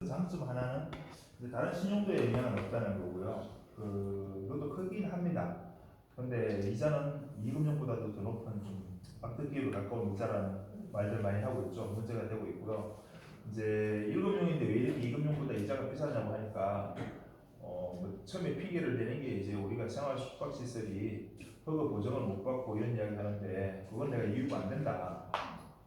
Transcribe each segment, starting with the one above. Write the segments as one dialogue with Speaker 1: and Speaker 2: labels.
Speaker 1: 장점 하나는 이제 다른 신용도에 영향은 없다는 거고요. 그것도 크긴 합니다. 근데 이자는 2금융보다도 더 높은 좀 막대기로 가까운 이자라는 말들 많이 하고 있죠. 문제가 되고 있고요. 이제 1금융인데 왜 이렇게 2금융보다 이자가 비싸냐고 하니까 뭐 처음에 핑계를 대는 게 이제 우리가 생활 숙박시설이 허가 보증을 못 받고 이런 이야기 하는데 그건 내가 이유가 안 된다.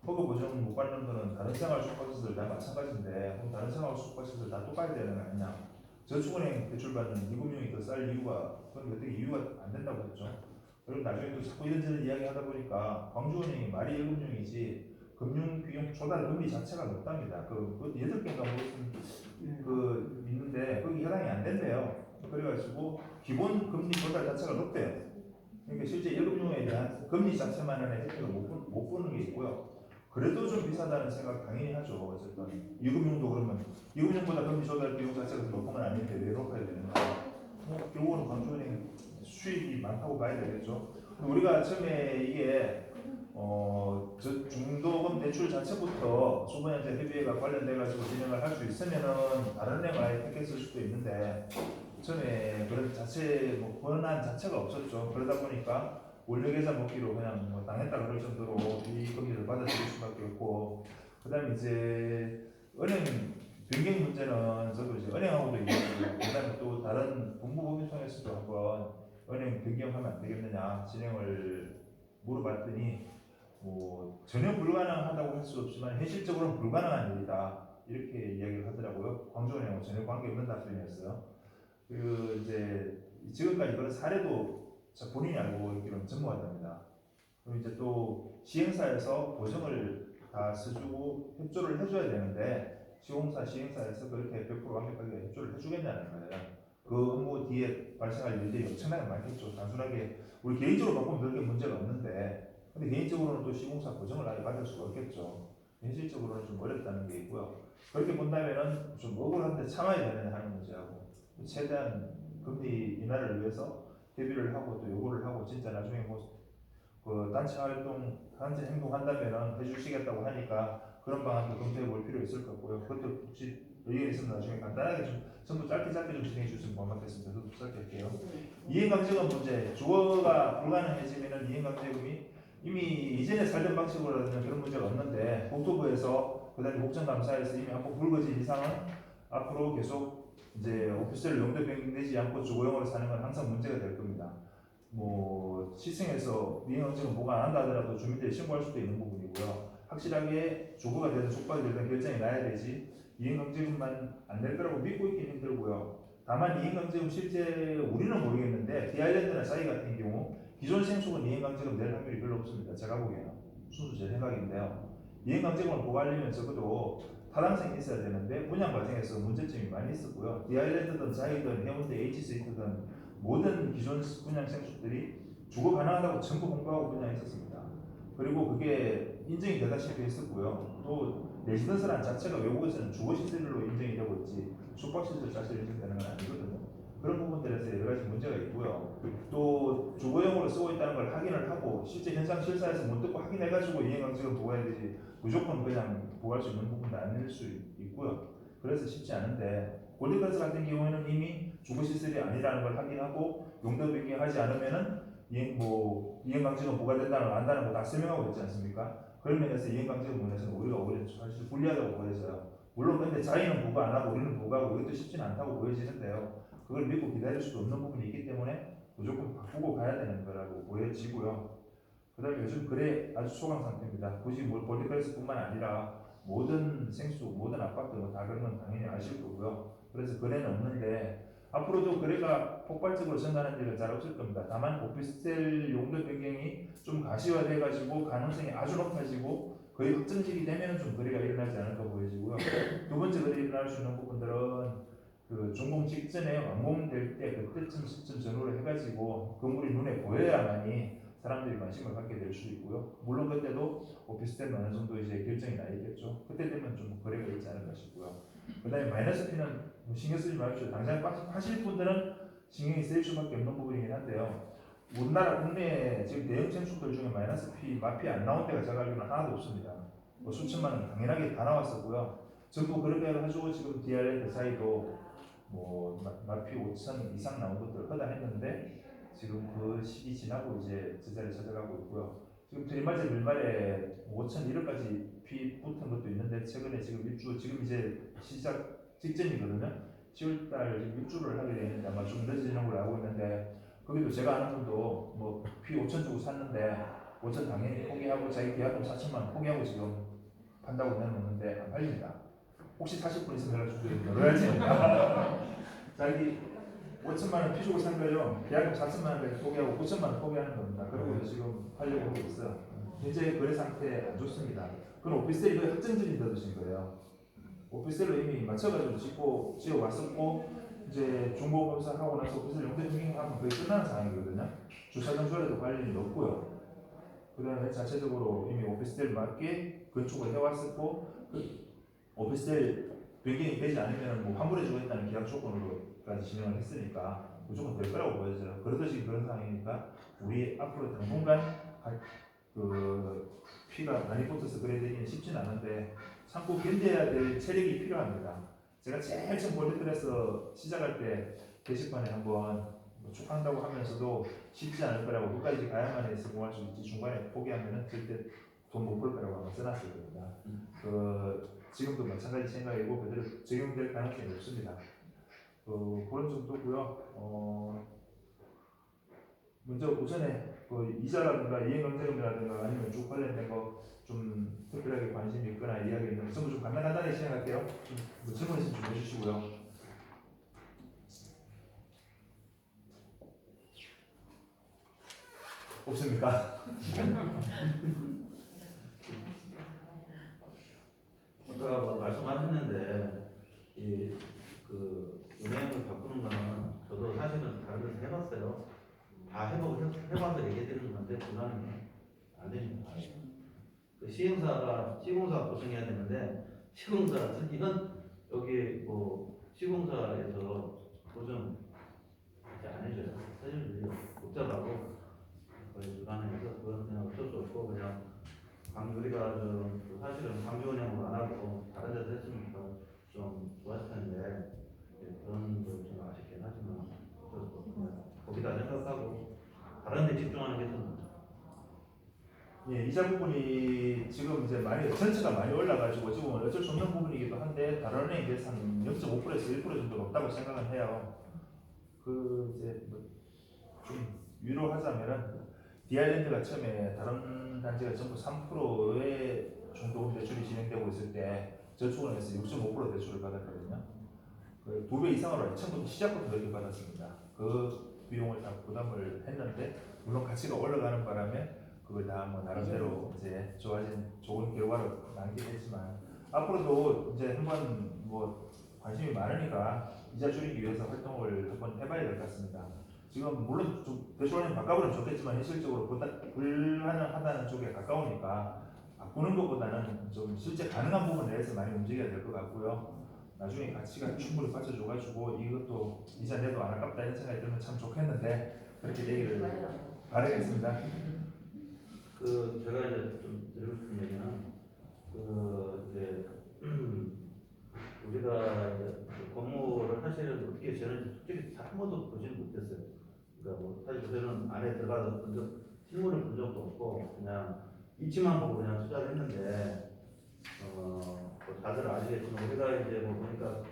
Speaker 1: 허가 보증을 못 받는 거는 다른 생활 숙박시설 다 마찬가지인데 그럼 다른 생활 숙박시설 다 똑같이 되는 거 아니냐. 저축은행 대출받는 2금융이 더 쌀 이유가 그건 어떻게 이유가 안 된다고 했죠. 그리고 나중에 또 자꾸 이런저런 이야기 하다 보니까 광주은행이 말이 1금융이지 금융 비용 조달 금리 자체가 높답니다. 그 8개인가 무슨 있는데 거기 해당이 안 된대요. 그래가지고 기본 금리 조달 자체가 높대요. 그러니까 실제 1금융에 대한 금리 자체만의 혜택을 못 보는 게 있고요. 그래도 좀 비싸다는 생각 당연히 하죠. 어쨌든 2금융도 그러면 2금융보다 금리 조달 비용 자체가 더 높은 건 아닌데 왜 높아야 되는가? 결국은 광주은행 수익이 많다고 봐야 되겠죠. 우리가 처음에 이게 저 중도금 대출 자체부터 수분현재 협의회가 관련돼가지고 진행을 할 수 있으면은 다른 은행을 아예 택했을 수도 있는데 처음에 그런 자체 권한 자체가 없었죠. 그러다 보니까 원료계좌 먹기로 그냥 당했다 그럴 정도로 이 금리를 받아들일 수밖에 없고 그다음에 이제 은행 변경 문제는 저도 이제 은행하고도 얘기하고 그다음에 또 다른 국무법인 통해서도 한번 은행 변경하면 안 되겠느냐 진행을 물어봤더니 전혀 불가능하다고 할 수 없지만 현실적으로는 불가능한 일이다 이렇게 이야기를 하더라고요. 광주은행은 전혀 관계없는 답변이었어요. 그리고 이제 지금까지 그런 사례도 본인이 알고 있기로는 전무하답니다. 그리고 이제 또 시행사에서 보증을 다 써주고 협조를 해줘야 되는데 시행사에서 그렇게 100% 완벽하게 협조를 해주겠냐는 거예요. 그 업무 뒤에 발생할 일들이 엄청나게 많겠죠. 단순하게 우리 개인적으로 바꾸면 그렇게 문제가 없는데 근데 개인적으로는 또 시공사 보증을 아예 받을 수가 없겠죠. 현실적으로는 좀 어렵다는 게 있고요. 그렇게 본다면은 좀 억울한데 참아야 되느냐 하는 문제하고 최대한 금리 인하를 위해서 대비를 하고 또 요구를 하고 진짜 나중에 그 단체 활동, 단체 행동한다면은 해주시겠다고 하니까 그런 방안도 검토해 볼 필요 있을 것 같고요. 그것도 혹시 의견 있으면 나중에 간단하게 좀 전부 짧게 좀 진행해 주시면 고맙겠습니다. 저도 짧게 할게요. 이행강제금 문제, 주거가 불가능해지면은 이행강제금이 이미 이전에 살던 방식으로는 그런 문제가 없는데 국토부에서 그다음에 국정감사에서 이미 한번 불거진 이상은 앞으로 계속 이제 오피스텔 용도 변경되지 않고 주거용으로 사는 건 항상 문제가 될 겁니다. 시청에서 이행강제금 보관 안 한다 하더라도 주민들이 신고할 수도 있는 부분이고요. 확실하게 주거가 되든 숙박이 되든 결정이 나야 되지 이행강제금만 안 될 거라고 믿고 있긴 힘들고요. 다만 이행강제금 실제 우리는 모르겠는데 디아일랜드나 싸이 같은 경우 기존 생수는 이행강제금 낼 확률이 별로 없습니다. 제가 보기에는 순수 제 생각인데요. 이행강제금을 보관하려면 적어도 타당성이 있어야 되는데 분양 과정에서 문제점이 많이 있었고요. 디아일랜드든 싸이든 해운대 H스이트든 모든 기존 분양 생수들이 주거 가능하다고 전부 공부하고 분양했었습니다. 그리고 그게 인정이 되다시피 했었고요. 또 레지던스란 자체가 외국에서는 주거시설로 인정이 되고 있지 숙박시설 자체로 인정되는 건 아니거든요. 그런 부분들에서 여러 가지 문제가 있고요. 또 주거용으로 쓰고 있다는 걸 확인을 하고 실제 현장 실사에서 못 듣고 확인해가지고 이행강제금 보호해야 되지 무조건 그냥 보호할 수 있는 부분도 아닐 수 있고요. 그래서 쉽지 않은데 골드클래스 같은 경우에는 이미 주거시설이 아니라는 걸 확인하고 용도 변경하지 않으면은 이행강제금 부과된다는 걸 안다는 거 다 설명하고 있지 않습니까? 그런 면에서 이행강제금 부분에서는 우리가 오히려 사실 불리하다고 보여져요. 물론 근데 자기는 부과 안 하고 우리는 부과하고 이것도 쉽지는 않다고 보여지는데요. 그걸 믿고 기다릴 수도 없는 부분이 있기 때문에 무조건 바꾸고 가야 되는 거라고 보여지고요. 그 다음에 요즘 거래 아주 소강 상태입니다. 굳이 볼리클래스뿐만 아니라 모든 생수, 모든 아파트 다 그런 건 당연히 아실 거고요. 그래서 거래는 없는데 앞으로도 거래가 폭발적으로 증가하는 일은 잘 없을 겁니다. 다만 오피스텔 용도 변경이 좀 가시화돼가지고 가능성이 아주 높아지고 거의 확정적이 되면 좀 거래가 일어나지 않을까 보여지고요. 두 번째 거래 일어날 수 있는 부분들은 그 준공 직전에 완공될 때 그때쯤 시점 전후로 해가지고 건물이 눈에 보여야만이 사람들이 관심을 갖게 될 수 있고요. 물론 그때도 오피스텔은 어느 정도 이제 결정이 나 있겠죠. 그때 되면 좀 거래가 있지 않을까 싶고요. 그다음에 마이너스 피는 신경 쓰지 마십시오. 당장 하실 분들은 신경이 쓰일 수밖에 없는 부분이긴 한데요. 우리나라 국내에 지금 대형建築들 중에 마이너스 피, 마피 안 나온 데가 제가 알기로는 하나도 없습니다. 수천만 원 당연하게 다 나왔었고요. 전부 그렇게 해가지고 지금 DRL 사이도 뭐 마피 5천 이상 나온 것들을 허다했는데 지금 그 시기 지나고 이제 제자리 찾아가고 있고요. 지금 들이맞은 밀말에 5천 1억까지 피 붙은 것도 있는데 최근에 지금 입주 지금 이제 시작 직전이거든요. 10월달 입주를 하게 되는데 아마 좀 늦어지는 걸로 알고 있는데 거기도 제가 아는 분도 뭐 피 5천 주고 샀는데 5천 당연히 포기하고 자기 계약금 4천만 원 포기하고 지금 판다고 내놓는데 안 팔립니다. 혹시 사실 분 있으면 연락 주세요. 놀라지? 자기 5천만 원 피 주고 산 거요. 계약금 4천만 원까지 포기하고 9천만 원 포기하는 겁니다. 그리고 지금 하려고 하고 있어요. 현재 거래 상태 안 좋습니다. 그럼 오피스텔이 거의 확정적인 듯으신 거예요. 오피스텔로 이미 맞춰가지고 지어 왔었고 이제 중고 검사하고 나서 오피스텔 용대 등기하면 거의 끝나는 상황이거든요. 주차 장소에도 관련이 없고요. 그다음에 자체적으로 이미 오피스텔 맞게 건축을 해왔었고 그 오피스텔 변경이 되지 않으면 뭐 환불해 주겠다는 계약 조건으로까지 진행을 했으니까 무조건 될 거라고 보여져요. 그러듯이 그런 상황이니까 우리 앞으로 당분간 그 피가 많이 붙어서 그래야 되기는 쉽진 않은데 참고 견뎌야 될 체력이 필요합니다. 제가 제일 처음 볼리클에서 시작할 때 게시판에 한번 뭐 축한다고 하면서도 쉽지 않을 거라고 끝까지 가야만 성공할 수 있지 중간에 포기하면은 절대 돈 못 벌 거라고 한번 써놨었거든요. 지금도 마찬가지 생각이고 그대로 적용될 가능성이 높습니다. 그런 정도고요. 먼저 우선에 그 이자라든가 이행강제금이라든가 아니면 쭉 관련된 거 좀 특별하게 관심이 있거나 이야기 있는 전부 좀 간단하게 진행할게요. 뭐 질문 있으면 좀 해주시고요. 없습니까?
Speaker 2: 아까 뭐 말씀하셨는데 이그 은행을 바꾸는 거는 저도 사실은 다른 데서 해봤어요. 다 해봐서 얘기해드리는 건데 그거는 안 됩니다. 그 시공사 보증해야 되는데 시공사 이건 여기 뭐 시공사에서 보증 이제 안 해줘요. 사실들이 복잡하고 거의 주관해서 그건 그냥 어쩔 수 없고 그냥 우리가 좀 사실은 강조운영으로 안 하고 다른 데서 했으면 좀 좋았을 텐데 그런 걸 좀 아쉽긴 하지만 어쩔 수 없고 그냥 거기다 생각하고 다른 데 집중하는 게 좀.
Speaker 1: 예, 이자 부분이 지금 이제 많이 전체가 많이 올라가지고 지금 어쩔 수 없는 부분이기도 한데 다른 은행에 비해서 한 0.5%에서 1% 정도 높다고 생각은 해요. 그 이제 좀 위로하자면은 디아일랜드가 처음에 다른 단지가 전부 3%의 중도금 대출이 진행되고 있을 때 저축은행에서 6.5% 대출을 받았거든요. 그 2배 이상으로 처음부터 시작부터 그렇게 받았습니다. 그 비용을 다 부담을 했는데 물론 가치가 올라가는 바람에 그걸 다 뭐 나름대로 이제 좋은 결과를 남긴 했지만 앞으로도 이제 한번 뭐 관심이 많으니까 이자 줄이기 위해서 활동을 한번 해봐야 될 것 같습니다. 지금 물론 좀 대출원이 바꿔보면 좋겠지만 현실적으로 불가능하다는 쪽에 가까우니까 바꾸는 것보다는 좀 실제 가능한 부분 내에서 많이 움직여야 될 것 같고요. 나중에 가치가 충분히 받쳐줘가지고 이것도 이자 내도 안 아깝다 이런 생각이 들면 참 좋겠는데 그렇게 되기를 바라겠습니다.
Speaker 2: 그 제가 이제 좀 드리고 싶은 얘기는 그 이제 우리가 이제 그 건물을 사실은 어떻게 지었는지 솔직히 한 번도 보지는 못했어요. 그러니까 뭐 사실 저는 안에 들어가서 실물을 본 적도 없고 그냥 위치만 보고 그냥 투자를 했는데 뭐 다들 아시겠지만 우리가 이제 뭐 보니까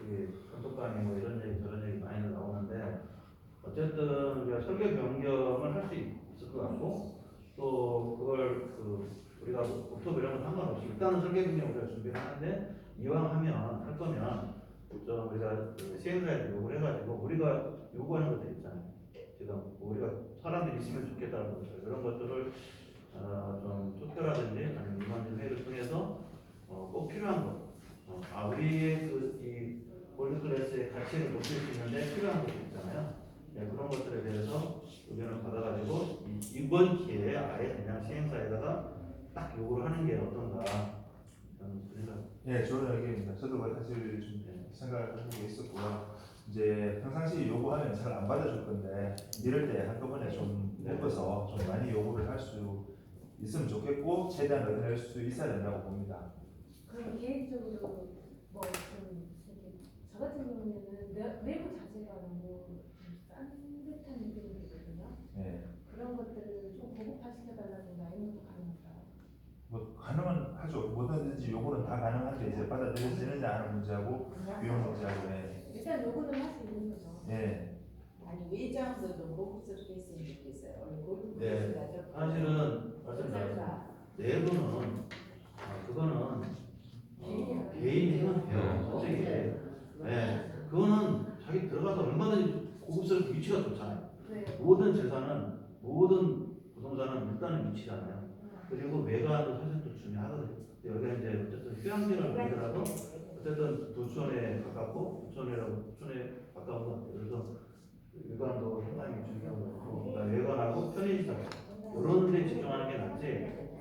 Speaker 2: 우리 감독관이 뭐 이런 얘기 저런 얘기 많이 나오는데 어쨌든 우리가 설계 변경을 할 수 있을 것 같고 또 그걸 우리가 오토 이런 건 상관없이 일단은 설계 변경 우리가 준비를 하는데 이왕 하면 할 거면 좀 우리가 시행사에 요구를 해가지고 우리가 요구하는 것들 있잖아요. 지금 우리가 사람들이 있으면 좋겠다는 것들 이런 것들을 좀 투표라든지 아니면 임원진 회의를 통해서 꼭 필요한 것. 우리의 이 골드클래스의 가치를 높일 수 있는데 필요한 것들 있잖아요. 네, 그런 것들에 대해서 의견을 받아가지고 이번 기회에 아예 그냥 시행사에다가 딱 요구를 하는 게 어떤가.
Speaker 1: 예, 좋은 의견입니다. 저도 사실 좀 생각을 하고 있었고요. 이제 평상시 요구하면 잘 안 받아줄 건데 이럴 때 한꺼번에 좀 묶어서 좀 많이 요구를 할 수 있으면 좋겠고 최대한 얻어낼 수 있어야 된다고 봅니다.
Speaker 3: 그럼 계획적으로 뭐좀 이렇게 저 같은 경우에는 내부 자재가 너무 싼 듯한 느낌이 들거든요.
Speaker 1: 예.
Speaker 3: 그런 것들을 좀 고급화 시켜달라든가 이런 것도 가능할까요?
Speaker 1: 뭐 가능은 하죠. 뭐든지 요거는 다 가능한데 이제 받아들여지느냐 하는 문제하고 비용 문제하고
Speaker 3: 일단 요거는 할 수 있는 거죠.
Speaker 1: 예.
Speaker 4: 아니 외장도 좀 고급스럽게 했으면 좋겠어요. 얼굴
Speaker 2: 네.
Speaker 4: 고급스러워.
Speaker 2: 사실은 말씀드렸습니다. 내부는 그거는 개인 행운이에요. 솔직히. 네. 그거는 자기 들어가서 얼마든지 고급스럽게 위치가 좋잖아요.
Speaker 3: 네.
Speaker 2: 모든 재산은 모든 부동산은 일단은 위치잖아요. 그리고 외관도 사실 또 중요하거든요. 여기가 이제 어쨌든 휴양지를 아니더라도 어쨌든 도촌에 가깝고 도촌에 가까운 것 같아요. 그래서 외관도 상당히 중요한 것 같고 그다음에 외관하고 편의시설 이런 데 집중하는 게 낫지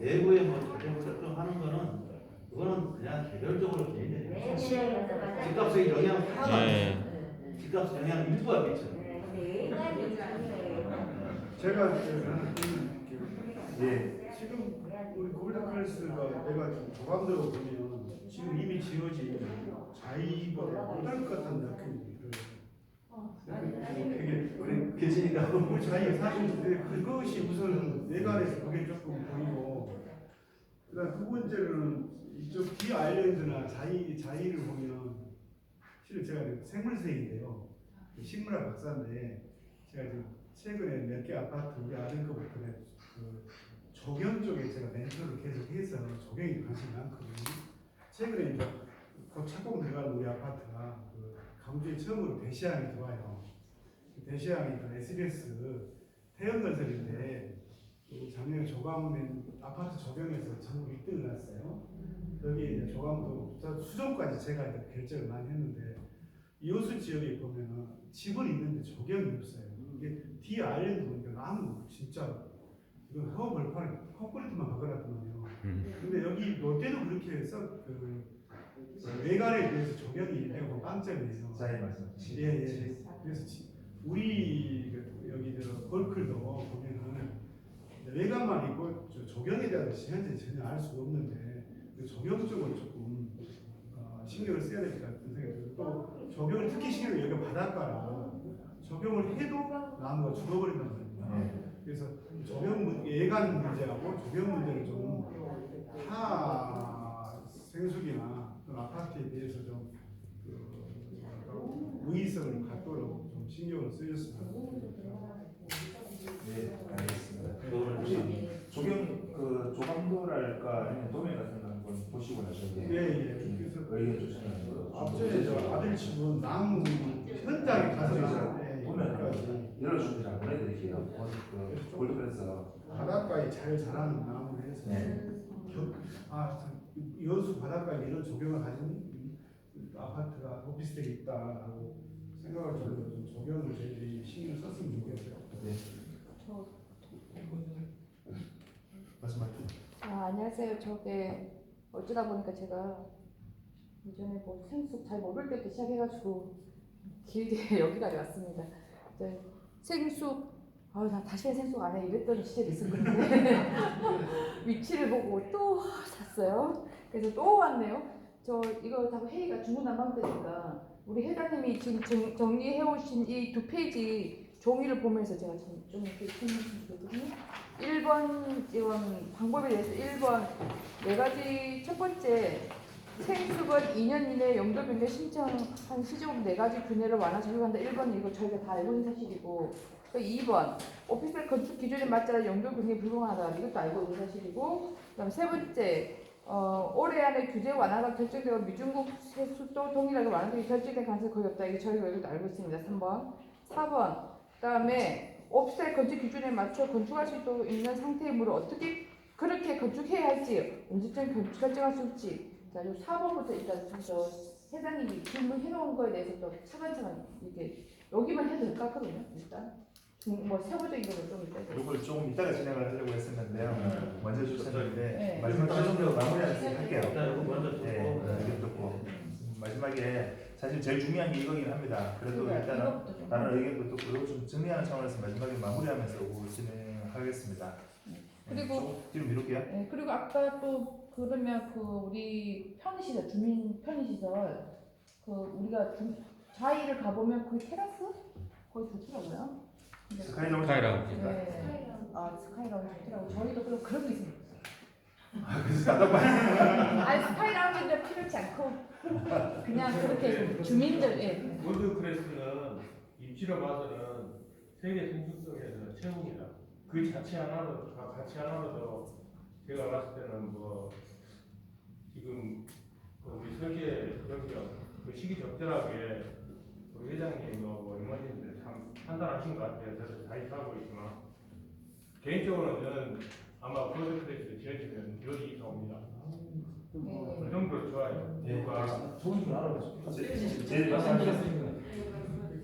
Speaker 2: 내부에 뭐 자재를 설정하는 거는 그거는 그냥 개별적으로 개인들이 집값에 영향 하나도 안 미쳐요. 집값에 영향 일부가 미쳐요.
Speaker 5: 제가 저는
Speaker 1: 예.
Speaker 5: 지금 우리 골드클래스가 내가 좀 조감대로 보면 지금 이미 지어진 자이보다 못할 것 같은 느낌이 들어요. 되게
Speaker 2: 계시니까
Speaker 5: 너무 자이가 사실 근데 그것이 우선 내관에서 그게 조금 보이고 그다음 두 번째로는 이쪽 D 아일랜드나 자이를 보면 실은 제가 생물세인데요. 식물학 박사인데 제가 지금 최근에 몇 개 아파트 우리 아들 거부터 그 조경 쪽에 제가 멘토를 계속해서 조경에 관심이 많거든요. 최근에 이제 곧 착공 들어가는 우리 아파트가 그 광주에 처음으로 대시항이 들어와요. 대시항이 그 SBS 태연건설인데 작년에 조감된 아파트 조경에서 전국 1등을 했어요. 여기 이제 조감도 수정까지 제가 이제 결정을 많이 했는데 이호수 지역에 보면은 집은 있는데 조경이 없어요. 이게 D 아일랜드 보니까 나무 진짜 이건 허 벌판에 콘크리트만 박아놨더만요. 근데 여기 롯데도 그렇게 해서 그 외관에 대해서 조경이 내가 뭐 빵점이에요.
Speaker 1: 자이 말씀.
Speaker 5: 예. 그래서 우리 여기 벌클도 보면은 외관만 있고 조경에 대한 현재 전혀 알 수가 없는데 그 조경 쪽을 조금 신경을 써야 될 것 같은 생각이 들어요. 또 조경을 특히 신경을 여기가 바닷가라 조경을 해도 나무가 죽어버린단 말이에요. 그래서 조경 예간 문제하고 조경 문제를 좀 타 생수기나 아파트에 대해서 좀 의의성을 갖도록 좀 신경을 쓰였으면 합니다.
Speaker 1: 네, 알겠습니다. 조경 그 조감도랄까 아니면 도면 같은 거 한번 보시고 나서
Speaker 5: 예. 그래서
Speaker 1: 의견 주시면 거.
Speaker 5: 앞전에 저 아들 집은 나무 현장에 가서
Speaker 1: 보면 열어주기 잘 보내드릴게요. 그 골드클래스
Speaker 5: 바닷가에 잘 자라는 나무를 해서 여수 바닷가에 이런 조경을 가진 아파트가 오피스텔이 있다라고 생각을 정도로 좀 조경을 저희들이 신경을 썼으면 좋겠어요.
Speaker 1: 네. 말씀하세요.
Speaker 6: 안녕하세요. 저게 어쩌다 보니까 제가 예전에 뭐 생수 잘 모를 때부터 시작해가지고 길게 여기까지 왔습니다. 생수 나 다시는 생수 안 해 이랬던 시절이 있었거든요. 위치를 보고 또 샀어요. 그래서 또 왔네요. 저 이거 다 회의가 중구난방되니까 우리 회장님이 지금 정리해오신 이 두 페이지 종이를 보면서 제가 좀 이렇게 생각했거든요. 1번 지원 방법에 대해서 1번 네 가지 첫 번째 생수건 2년 이내 용도 변경 신청한 시점 4가지 분야를 완화 적용한다. 1번은 이거 저희가 다 알고 있는 사실이고 또 2번 오피스텔 건축 기준에 맞지 않아 용도 변경이 불가하다. 이것도 알고 있는 사실이고 그다음 세 번째 올해 안에 규제 완화가 결정되고 미중국 세수도 동일하게 완화되기 결정된 가능성이 거의 없다. 이게 저희가 여기도 알고 있습니다. 3번 4번 그다음에 오피스텔 건축 기준에 맞춰 건축할 수 있는 상태이므로 어떻게 그렇게 건축해야 할지 언제쯤 건축 결정할 수 있지. 자, 요 4번부터 일단 저 회장님이 질문해 놓은 거에 대해서 또 차근차근 이렇게 여기만 해도 될까 하거든요. 일단 뭐 세부적인 거는 좀 이따.
Speaker 1: 이걸 조금 이따가 진행을 하려고 했었는데요. 먼저 주셨는데
Speaker 6: 네.
Speaker 1: 마지막 최종적으로 마무리할게요.
Speaker 2: 일단 이거 먼저
Speaker 1: 네, 의견 듣고 마지막에 사실 제일 중요한 게 이거긴 합니다. 그래도 일단은 다른 의견도 듣고 좀 정리하는 차원에서 마지막에 마무리하면서 진행하겠습니다.
Speaker 6: 그리고
Speaker 1: 뒤로 미룰게요.
Speaker 6: 네, 그리고 아까 또 그러면 그 우리 편의시설, 주민 편의시설 그 우리가 자이를 가보면 거의 테라스 거의 좋더라고요. 근데
Speaker 1: 스카이라운지.
Speaker 6: 네. 아 스카이라운지 좋더라고. 저희도 그런 게 있으면 좋겠어요.
Speaker 1: 그래서 답답한.
Speaker 6: 아니 스카이라운지는 필요치 않고 그냥 그렇게 주민들 예.
Speaker 7: 월드크래스는 입지로 봐서는 세계 생산성에서 최고입니다. 그 자체 하나로 가치 하나로도 제가 봤을 때는 뭐 지금 그 우리 설계 경영 그 시기 적절하게 우리 회장님 뭐 임원님들 참 판단하신 것 같아요. 저도 자입하고 있지만 개인적으로는 저는 아마 월드크래스 지어지면 요리 이사옵니다. 그 정도로 좋아요.
Speaker 1: 예.
Speaker 7: 그러니까
Speaker 8: 좋은 줄 알아요.
Speaker 1: 제일
Speaker 8: 말씀드렸으니까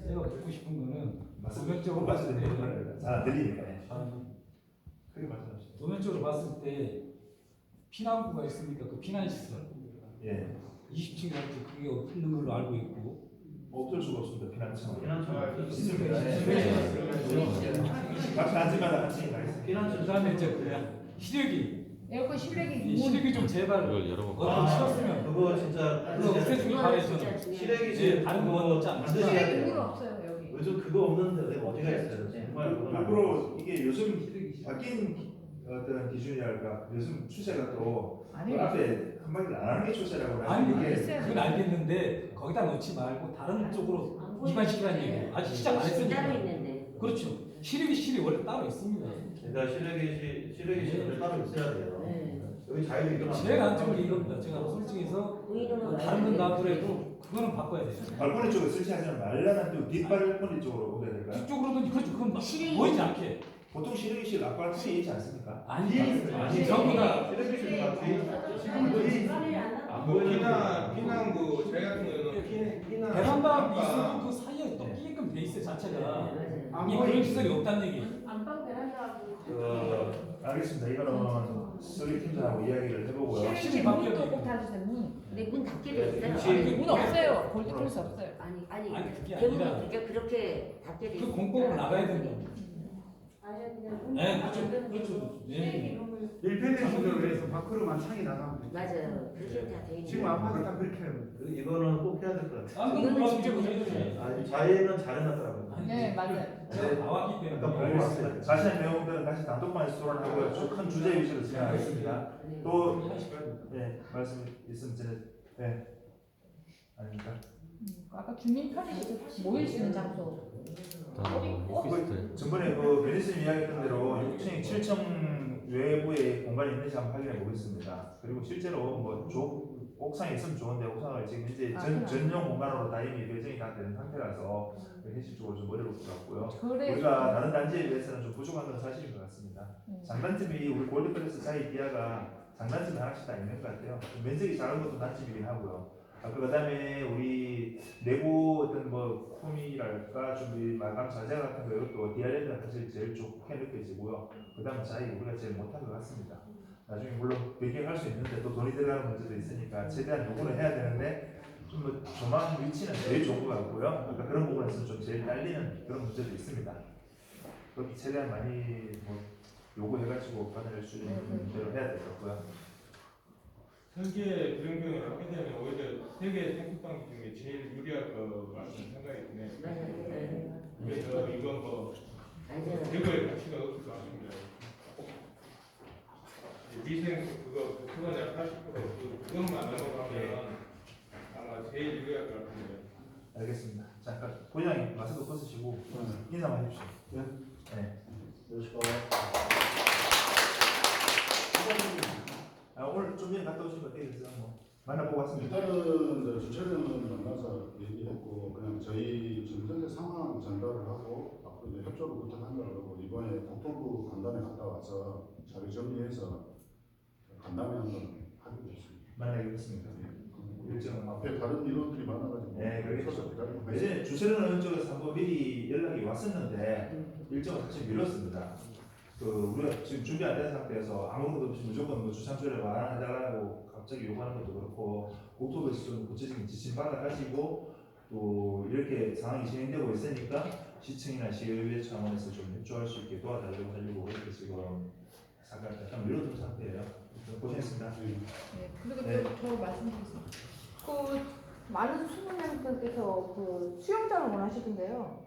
Speaker 8: 제가 듣고 싶은 거는 도면적으로 봤을 때
Speaker 1: 잘안 들리니까. 크게 말씀하시죠.
Speaker 8: 도면적으로 봤을 때 피난구가 있으니까 그 피난시설
Speaker 1: 예.
Speaker 8: 20층까지 그게 없는 걸로 알고 있고
Speaker 1: 없을 수가 없습니다. 피난처.
Speaker 2: 피난처
Speaker 1: 있습니다. 각 단지마다 한 층이 다 있습니다.
Speaker 2: 피난처
Speaker 8: 그다음에 이제 뭐야 시력이
Speaker 6: 에어컨 실내기
Speaker 8: 이 시력이 좀 제발
Speaker 9: 이걸 여러 번
Speaker 8: 그거 치웠으면
Speaker 2: 그거 진짜
Speaker 8: 그거 없애주길 바래서
Speaker 2: 시래기
Speaker 8: 예, 다른 건 없지 않습니다.
Speaker 2: 반드시 해야
Speaker 6: 실내기
Speaker 2: 돼요.
Speaker 6: 없어요 여기.
Speaker 2: 요즘 그거 없는데 내가 어디가 있어요? 정말 그건
Speaker 1: 앞으로 이게 요즘 바뀐 어떤 기준이랄까 요즘 추세가 또
Speaker 6: 아니
Speaker 1: 앞에 한마디로 안 하는 게 추세라고
Speaker 8: 아니
Speaker 1: 하는 게
Speaker 6: 있어요.
Speaker 8: 그건 알겠는데 거기다 넣지 말고 다른 쪽으로 이관시키라는 얘기예요. 아직 시작 안
Speaker 4: 따로
Speaker 8: 했으니까.
Speaker 4: 있는데.
Speaker 8: 그렇죠. 시력이 원래 따로 있습니다.
Speaker 2: 그러니까 시래기 시설을 따로 있어야 돼요.
Speaker 4: 네.
Speaker 2: 여기 자유도 일어나면
Speaker 8: 제일 안쪽은 이겁니다. 제가 솔직해서 다른 건 놔두래도 그거는 바꿔야 돼요.
Speaker 1: 발코니 쪽에 설치하지 말라는 또 뒷발코니 쪽으로 오게 될까요?
Speaker 8: 그쪽으로는 그렇죠. 그건 보이지 않게.
Speaker 1: 보통 실외기실 앞발코니에 있지 않습니까?
Speaker 8: 아니 전부 다
Speaker 2: 시래기 시설 안
Speaker 7: 뭐
Speaker 2: 보이는
Speaker 7: 피난구 저희 같은 경우는 피난
Speaker 8: 베란다 있어도 그 사이에 또 끼게끔 돼 있어요 자체가. 이 그런 시설이 없다는 얘기.
Speaker 3: 안방 베란다하고
Speaker 1: 알겠습니다. 이거는 설계팀장하고 이야기를 해보고요.
Speaker 6: 실내기 문도 꼭 닫으세요 문.
Speaker 4: 근데 문 닫게 돼 있어요.
Speaker 2: 그치.
Speaker 6: 문 없어요. 골드플러스 없어요.
Speaker 4: 아니
Speaker 8: 아니, 그게
Speaker 4: 대부분
Speaker 8: 아니라
Speaker 4: 그게 그렇게 닫게 돼
Speaker 8: 그
Speaker 4: 있어요.
Speaker 8: 공법을 나가야 된다.
Speaker 3: 아예 그냥 문
Speaker 8: 네,
Speaker 3: 닫아
Speaker 8: 그렇죠.
Speaker 3: 만드는
Speaker 8: 그렇죠.
Speaker 3: 거고
Speaker 8: 예.
Speaker 3: 실내기 룸을
Speaker 5: 밀폐된 구조로 해서 밖으로만 창이 나가면 돼.
Speaker 4: 맞아요. 그렇게 다 돼 있는.
Speaker 5: 지금 아파트 다 그렇게 해요.
Speaker 2: 이거는 꼭 해야 될 것 같아요.
Speaker 4: 이거는 진짜 무조건
Speaker 2: 아니 자해는 잘해놨더라고요.
Speaker 6: 네 맞아요.
Speaker 8: 제가 나왔기 때문에.
Speaker 2: 약간
Speaker 1: 알겠습니다. 자세한 내용들은 다시 단톡방에서 토론하고요. 큰 주제 위주로 진행하겠습니다. 또 예, 말씀 있으면 전에 예. 아닙니까?
Speaker 6: 아까 주민 편의시설 모일 수 있는 장소.
Speaker 9: 오피스텔.
Speaker 1: 전번에 그 베니스님 이야기했던 대로 6층, 7층 외부에 공간이 있는지 한번 확인해 보겠습니다. 그리고 실제로 뭐 옥상에 있으면 좋은데 옥상을 지금 이제 전용 공간으로 다 이미 배정이 다 된 상태라서 현실적으로 좀 어려울 것 같고요.
Speaker 6: 그래.
Speaker 1: 우리가 다른 단지에 비해서는 좀 부족한 건 사실인 것 같습니다. 장단점이 우리 골드플러스 사이 기아가 장단점이 하나씩 다 있는 것 같아요. 면적이 작은 것도 단점이긴 하고요. 그다음에 우리 내부 어떤 뭐 폼이랄까 좀 마감 자재 같은 거 이것도 DRM가 사실 제일 좋게 느껴지고요. 그다음 자이 우리가 제일 못한 것 같습니다. 나중에 물론 변경할 수 있는데 또 돈이 들어가는 문제도 있으니까 최대한 요구는 해야 되는데 좀 뭐 조망 위치는 제일 좋은 것 같고요. 그러니까 그런 부분에서 좀 제일 딸리는 그런 문제도 있습니다. 그렇게 최대한 많이 뭐 요구해가지고 받아낼 수 있는 대로 해야 될 것 같고요.
Speaker 7: 설계 변경을 하게 되면 오히려 세계 생수방 중에 제일 유리할 것 같은 생각이 드네요.
Speaker 4: 맞아요.
Speaker 7: 그래서 이건 뭐
Speaker 4: 알잖아요.
Speaker 7: 대거의 가치가 없을 것 같습니다. 위생 그건 약 80% 그것만 넘어가면 아마 제일 유리할 것 같은데.
Speaker 1: 알겠습니다. 잠깐 부장님 마스크 벗으시고 인사만 해주시죠. 네. 오늘 좀 전에 갔다 오신 거 어떻게 됐어요? 뭐 만나보고 왔습니다.
Speaker 10: 일단은 주최를 만나서 얘기했고 그냥 저희 지금 현재 상황 전달을 하고 앞으로 이제 협조를 부탁한다고 그러고 이번에 국토부 간담회 갔다 와서 자료 정리해서 간담회 한번 하기로 했습니다.
Speaker 1: 만나겠습니다. 일정은
Speaker 10: 앞에 다른 인원들이 많아가지고
Speaker 1: 네, 그러겠죠.
Speaker 10: 서서 기다리고
Speaker 1: 예전에 주최는 쪽에서 한번 미리 연락이 왔었는데 일정을 사실 미뤘습니다. 그 우리가 지금 준비 안 된 상태에서 아무것도 없이 무조건 뭐 주창조례 완화해달라고 갑자기 요구하는 것도 그렇고 국토부에서 좀 구체적인 지침 받아가지고 또 이렇게 상황이 진행되고 있으니까 시청이나 시의회 차원에서 좀 협조할 수 있게 도와달라고 하려고 이렇게 지금 약간 밀어둔 상태예요. 고생했습니다.
Speaker 6: 네, 그리고
Speaker 1: 네.
Speaker 6: 저 말씀드리겠습니다. 그 많은 수능생분께서 그 수영장을 원하시던데요.